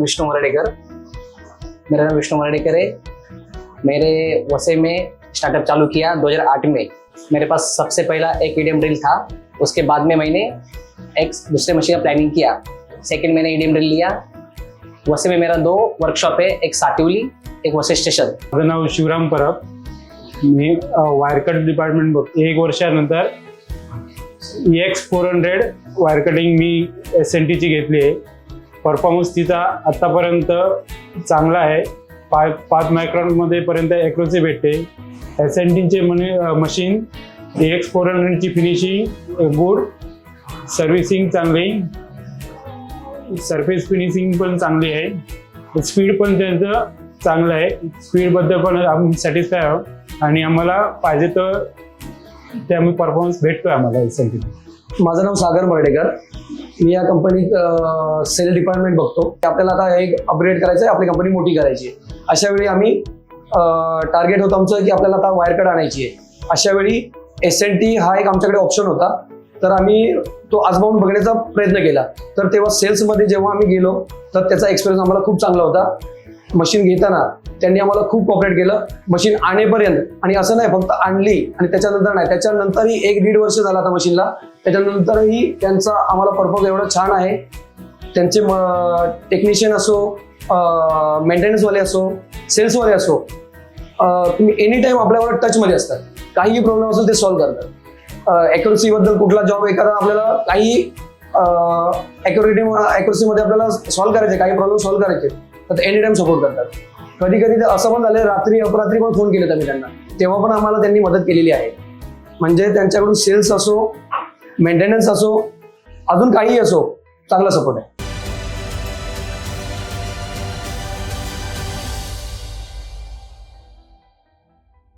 विष्णु मरडेकर। मेरा नाम विष्णु मरडेकर है। मेरे वसे में स्टार्टअप चालू किया 2008 में। मेरे पास सबसे पहला एक ईडीएम ड्रिल था, उसके बाद में मैंने एक दूसरे मशीन का प्लानिंग किया। सेकंड मैंने ईडीएम ड्रिल लिया। वसे में मेरा 2 वर्कशॉप है, एक साटिवली, एक वसे स्टेशन। माझं नाव शिवराम परब। मी वायर कट डिपार्टमेंट बघतो। 1 वर्षानंतर EX400 वायर कटिंग मी SNTची घेतली आहे। परफॉर्मन्स तिचा आतापर्यंत चांगला आहे। 5 मायक्रॉनमध्ये पर्यंत ॲक्युरसी भेटते। SNTचे मशीन EX400ची फिनिशिंग गुड, सर्व्हिसिंग चांगली, सरफेस फिनिशिंग पण चांगली आहे, स्पीड पण त्यांचं चांगलं आहे। स्पीडबद्दल पण आम्ही सॅटिस्फाय आहोत आणि आम्हाला पाहिजे तर त्यामुळे परफॉर्मन्स भेटतोय आम्हाला SNT। माझं नाव सागर मर्डेकर। मी या कंपनीत सेल डिपार्टमेंट बघतो। आपल्याला आता एक अपग्रेड करायचं आहे, आपली कंपनी मोठी करायची आहे। अशा वेळी आम्ही टार्गेट होतं आमचं की आपल्याला आता वायर कट आणायची आहे। अशा वेळी SNT हा एक आमच्याकडे ऑप्शन होता, तर आम्ही तो आजमावून बघण्याचा प्रयत्न केला। तर तेव्हा सेल्समध्ये जेव्हा आम्ही गेलो तर त्याचा एक्सपिरियन्स आम्हाला खूप चांगला होता। मशीन घेताना त्यांनी आम्हाला खूप कॉपरेट केलं मशीन आणेपर्यंत। आणि असं नाही फक्त आणली आणि त्याच्यानंतर नाही, त्याच्यानंतरही 1-1.5 वर्ष झाला आता मशीनला, त्याच्यानंतरही त्यांचा आम्हाला परफॉर्मन्स एवढा छान आहे। त्यांचे टेक्निशियन असो, मेंटेनन्सवाले असो, सेल्सवाले असो, तुम्ही एनी टाइम आपल्यावर टचमध्ये असतात। काहीही प्रॉब्लेम असेल ते सॉल्व्ह करतात। ॲक्युरसीबद्दल कुठला जॉब एखादा आपल्याला काही ॲक्युरसीमध्ये आपल्याला सॉल्व्ह करायचे, काही प्रॉब्लेम सॉल्व्ह करायचे तर एनी टाइम सपोर्ट करतात। कधी कधी तर असं पण झालं रात्री अपरात्री पण फोन केले आम्ही त्यांना, तेव्हा पण आम्हाला त्यांनी मदत केलेली आहे। म्हणजे त्यांच्याकडून सेल्स असो, मेंटेनन्स असो, अजून काही असो, चांगला सपोर्ट आहे।